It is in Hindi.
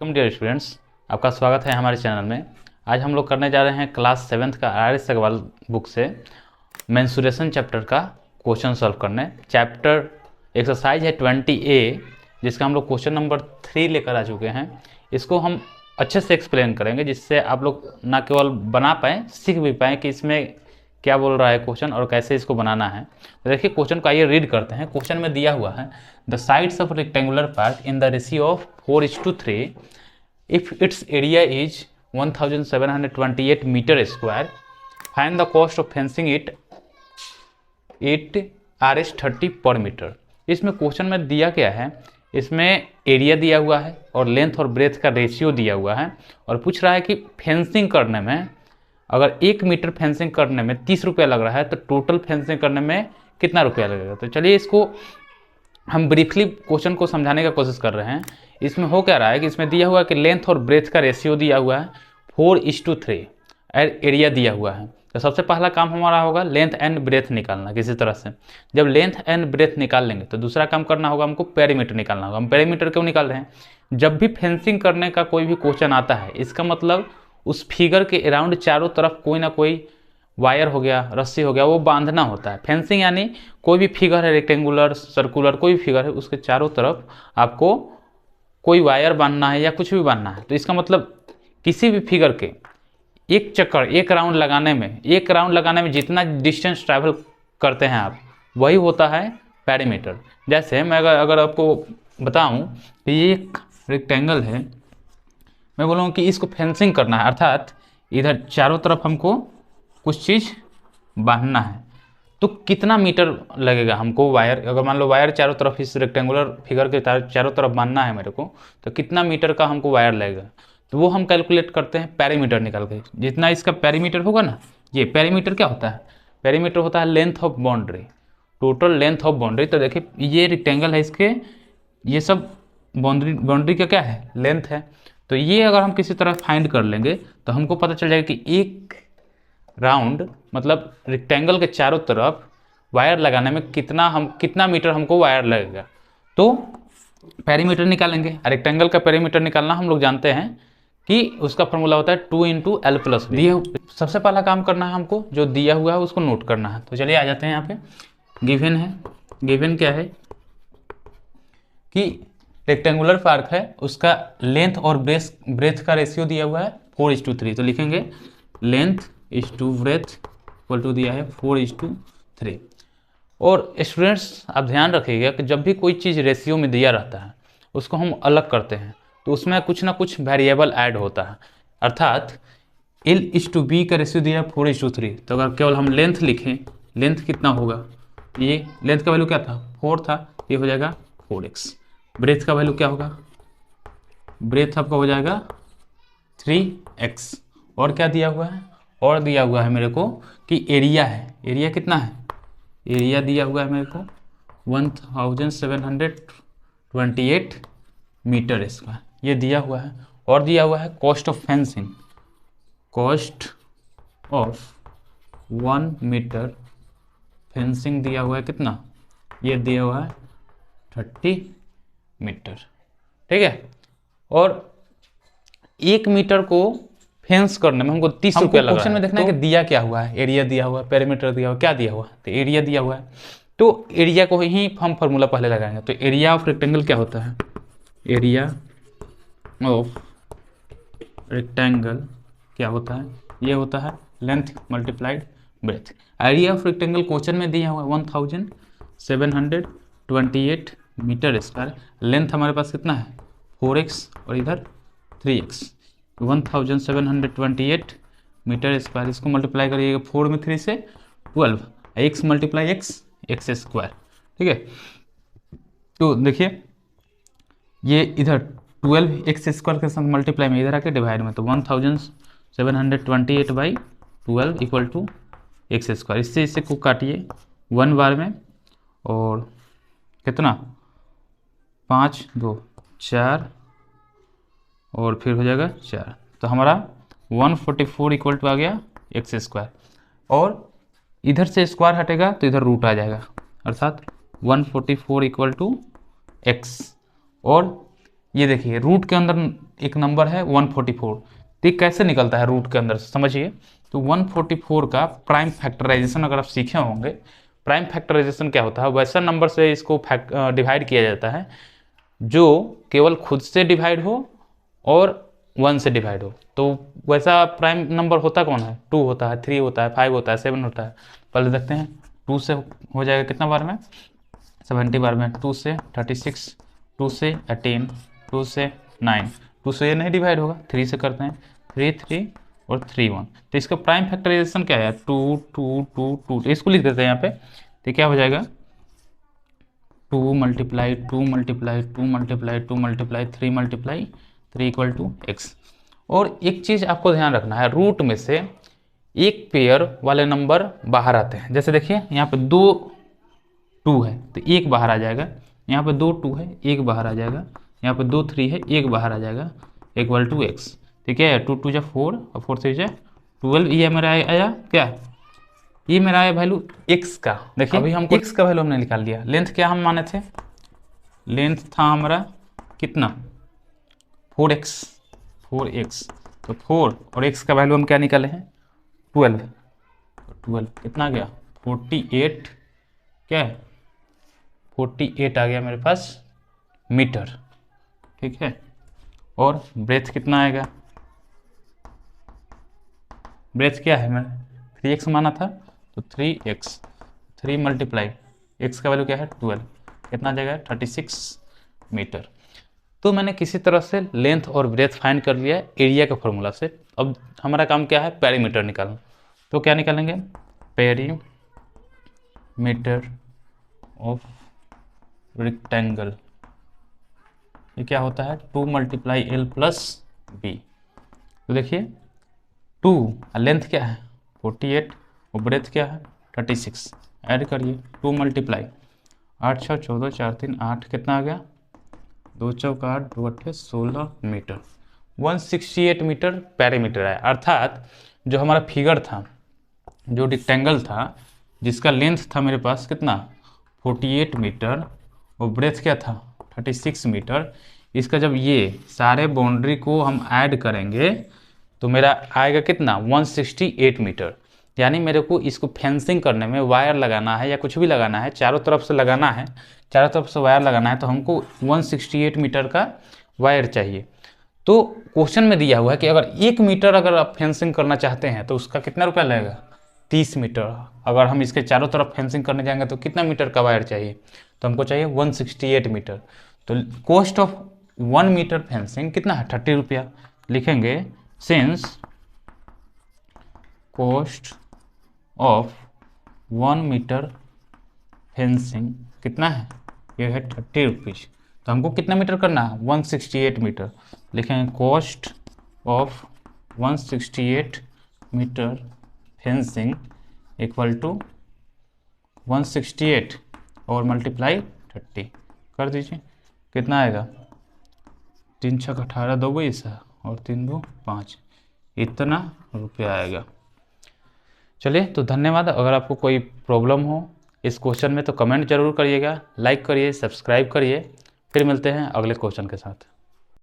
वेलकम डियर स्टूडेंट्स, आपका स्वागत है हमारे चैनल में। आज हम लोग करने जा रहे हैं क्लास 7th का आर.एस. अग्रवाल बुक से मेंसुरेशन चैप्टर का क्वेश्चन सॉल्व करने। चैप्टर एक्सरसाइज है 20A, जिसका हम लोग क्वेश्चन नंबर 3 लेकर आ चुके हैं। इसको हम अच्छे से एक्सप्लेन करेंगे, जिससे आप लोग ना केवल बना पाएँ, सीख भी पाएँ कि इसमें क्या बोल रहा है क्वेश्चन और कैसे इसको बनाना है। तो देखिए क्वेश्चन को आइए रीड करते हैं। क्वेश्चन में दिया हुआ है the sides of rectangular part in the ratio of 4:3 if its area is 1728 meter square, find the cost of fencing it Rs30 per meter। इसमें क्वेश्चन में दिया क्या है, इसमें एरिया दिया हुआ है और लेंथ और ब्रेथ का रेशियो दिया हुआ है और पूछ रहा है कि फेंसिंग करने में अगर 1 मीटर फेंसिंग करने में 30 रुपया लग रहा है तो टोटल फेंसिंग करने में कितना रुपया लगेगा। तो चलिए इसको हम ब्रीफली क्वेश्चन को समझाने की कोशिश कर रहे हैं। इसमें हो क्या रहा है कि इसमें दिया हुआ है कि लेंथ और ब्रेथ का रेशियो दिया हुआ है 4:3 और एरिया दिया हुआ है। तो सबसे पहला काम हमारा होगा लेंथ एंड ब्रेथ निकालना किसी तरह से। जब लेंथ एंड ब्रेथ निकाल लेंगे तो दूसरा काम करना होगा हमको पेरीमीटर निकालना होगा। हम पेरीमीटर क्यों निकाल रहे हैं, जब भी फेंसिंग करने का कोई भी क्वेश्चन आता है इसका मतलब उस फिगर के अराउंड चारों तरफ कोई ना कोई वायर हो गया, रस्सी हो गया, वो बांधना होता है। फेंसिंग यानी कोई भी फिगर है, रेक्टेंगुलर, सर्कुलर, कोई भी फिगर है, उसके चारों तरफ आपको कोई वायर बांधना है या कुछ भी बांधना है। तो इसका मतलब किसी भी फिगर के एक चक्कर, एक राउंड लगाने में जितना डिस्टेंस ट्रैवल करते हैं आप, वही होता है पेरीमीटर। जैसे मैं अगर आपको बताऊं कि ये एक रेक्टेंगल है, मैं बोलूँ कि इसको फेंसिंग करना है, अर्थात इधर चारों तरफ हमको कुछ चीज़ बांधना है, तो कितना मीटर लगेगा हमको वायर। अगर मान लो वायर चारों तरफ इस रेक्टेंगुलर फिगर के चारों तरफ बांधना है मेरे को, तो कितना मीटर का हमको वायर लगेगा, तो वो हम कैलकुलेट करते हैं पेरीमीटर निकाल के। जितना इसका पेरीमीटर होगा ना, ये पेरीमीटर क्या होता है, पेरीमीटर होता है length of boundary, total length of boundary. तो देखिए ये रेक्टेंगल है, इसके ये सब बाउंड्री का क्या है, लेंथ है। तो ये अगर हम किसी तरह फाइंड कर लेंगे तो हमको पता चल जाएगा कि एक राउंड मतलब रेक्टेंगल के चारों तरफ वायर लगाने में कितना मीटर हमको वायर लगेगा। तो पेरीमीटर निकालेंगे। रेक्टेंगल का पेरीमीटर निकालना हम लोग जानते हैं कि उसका फॉर्मूला होता है 2 × L+B। सबसे पहला काम करना है हमको, जो दिया हुआ है उसको नोट करना है। तो चलिए आ जाते हैं यहाँ पे। गिवन है, गिवन क्या है कि रेक्टेंगुलर पार्क है, उसका लेंथ और ब्रेथ का रेशियो दिया हुआ है 4:3। तो लिखेंगे length is to breadth equal to दिया है 4:3। और स्टूडेंट्स आप ध्यान रखिएगा कि जब भी कोई चीज़ रेशियो में दिया रहता है उसको हम अलग करते हैं तो उसमें कुछ ना कुछ वेरिएबल ऐड होता है। अर्थात L:B का रेशियो दिया है 4:3, तो अगर केवल हम लेंथ लिखें, लेंथ कितना होगा, ये लेंथ का वैल्यू क्या था, 4 था, ये हो जाएगा 4x। ब्रेथ का वैल्यू क्या होगा, ब्रेथ आपका हो जाएगा 3x। और क्या दिया हुआ है, और दिया हुआ है मेरे को कि एरिया है, एरिया कितना है, एरिया दिया हुआ है मेरे को 1728 मीटर स्क्वायर, ये दिया हुआ है। और दिया हुआ है cost of fencing, cost of 1 metre fencing दिया हुआ है कितना, ये दिया हुआ है 30 मीटर, ठीक है। और 1 मीटर को फेंस करने में हमको 30 रुपया लग रहा है। क्वेश्चन में देखना है कि दिया क्या हुआ है, एरिया दिया हुआ है, पेरीमीटर दिया हुआ है, क्या दिया हुआ है, तो एरिया दिया हुआ है। तो एरिया को ही हम फार्मूला पहले लगाएंगे। तो एरिया ऑफ रेक्टेंगल क्या होता है, एरिया ऑफ रेक्टेंगल क्या होता है, ये होता है length multiplied breadth. Area of rectangle question में दिया हुआ है 1728 मीटर स्क्वायर। लेंथ हमारे पास कितना है 4x और इधर 3x, 1728 मीटर स्क्वायर। इसको मल्टीप्लाई करिएगा 4 में 3 से 12, x मल्टीप्लाई x स्क्वायर, ठीक है। तो देखिए ये इधर 12x स्क्वायर के साथ मल्टीप्लाई में, इधर आके डिवाइड में, तो 1728/12 इक्वल टू x स्क्वायर। इससे को काटिए 1 बार में, और कितना 5 2 4 और फिर हो जाएगा 4, तो हमारा 144 इक्वल टू आ गया x स्क्वायर। और इधर से स्क्वायर हटेगा तो इधर रूट आ जाएगा, अर्थात 144 इक्वल टू x। और ये देखिए रूट के अंदर एक नंबर है 144, तो ये कैसे निकलता है रूट के अंदर से समझिए। तो 144 का प्राइम फैक्टराइजेशन अगर आप सीखे होंगे, प्राइम फैक्टराइजेशन क्या होता है, वैसा नंबर से इसको डिवाइड किया जाता है जो केवल खुद से डिवाइड हो और 1 से डिवाइड हो। तो वैसा प्राइम नंबर होता कौन है, 2 होता है, 3 होता है, 5 होता है, 7 होता है। पहले देखते हैं 2 से हो जाएगा कितना बार में, 70 बार में, 2 से 36, 2 से 18, 2 से 9, 2 से ये नहीं डिवाइड होगा, 3 से करते हैं, 3 3 और 3 1। तो इसका प्राइम फैक्टराइजेशन क्या है, 2 2 2 2, तो इसको लिख देते हैं यहाँ पे। तो क्या हो जाएगा 2 multiply 2 multiply 2 multiply 2 multiply 3 multiply 3 equal to X. और एक चीज़ आपको ध्यान रखना है, रूट में से एक पेयर वाले नंबर बाहर आते हैं। जैसे देखिए यहाँ पे 2 2 है तो एक बाहर आ जाएगा, यहाँ पे 2 2 है एक बाहर आ जाएगा, यहाँ पे 2 3 है एक बाहर आ जाएगा, इक्वल टू एक्स। ठीक है, 2 2 जा 4 और 4 3 जा 12, ये मेरा आया क्या, ये मेरा आया वैल्यू एक्स का। देखिए अभी हमको एक्स का वैल्यू हमने निकाल लिया। लेंथ क्या हम माने थे, लेंथ था हमारा कितना 4x, 4x, तो 4 और x का वैल्यू हम क्या निकाले हैं 12, 12 कितना आ गया 48, क्या है 48 आ गया मेरे पास मीटर। ठीक है, और ब्रेथ कितना आएगा, ब्रेथ क्या है मैंने 3x माना था तो 3x, 3 मल्टीप्लाई x का वैल्यू क्या है 12, कितना आ जाएगा 36 मीटर। तो मैंने किसी तरह से लेंथ और ब्रेथ फाइंड कर लिया एरिया के फॉर्मूला से। अब हमारा काम क्या है पेरीमीटर निकालना। तो क्या निकालेंगे, पेरीमीटर ऑफ रेक्टेंगल, ये क्या होता है 2 मल्टीप्लाई एल प्लस बी। तो देखिए 2 लेंथ क्या है 48 और ब्रेथ क्या है 36, ऐड करिए 2 मल्टीप्लाई 8 6 14 4 3 8, कितना आ गया 2 चौक 8 2 8 16 मीटर, 168 मीटर पेरीमीटर है। अर्थात जो हमारा फिगर था, जो रेक्टेंगल था जिसका लेंथ था मेरे पास कितना 48 मीटर और ब्रेथ क्या था 36 मीटर, इसका जब ये सारे बाउंड्री को हम ऐड करेंगे तो मेरा आएगा कितना 168 मीटर। यानी मेरे को इसको फेंसिंग करने में वायर लगाना है या कुछ भी लगाना है, चारों तरफ से लगाना है, चारों तरफ से वायर लगाना है, तो हमको 168 मीटर का वायर चाहिए। तो क्वेश्चन में दिया हुआ है कि अगर 1 मीटर अगर आप फेंसिंग करना चाहते हैं तो उसका कितना रुपया लगेगा 30 मीटर। अगर हम इसके चारों तरफ फेंसिंग करने जाएंगे तो कितना मीटर का वायर चाहिए, तो हमको चाहिए 168 मीटर। तो कॉस्ट ऑफ 1 मीटर फेंसिंग कितना है 30 रुपया। लिखेंगे since cost of 1 metre fencing कितना है, ये है 30 रुपीज़। तो हमको कितना मीटर करना है 168 मीटर। लिखेंगे cost of 168 metre fencing equal to 168 और मल्टीप्लाई 30 कर दीजिए, कितना आएगा 3 6 18 2 20 और 3 2 5, इतना रुपया आएगा। चलिए तो धन्यवाद। अगर आपको कोई प्रॉब्लम हो इस क्वेश्चन में तो कमेंट जरूर करिएगा, लाइक करिए, सब्सक्राइब करिए। फिर मिलते हैं अगले क्वेश्चन के साथ।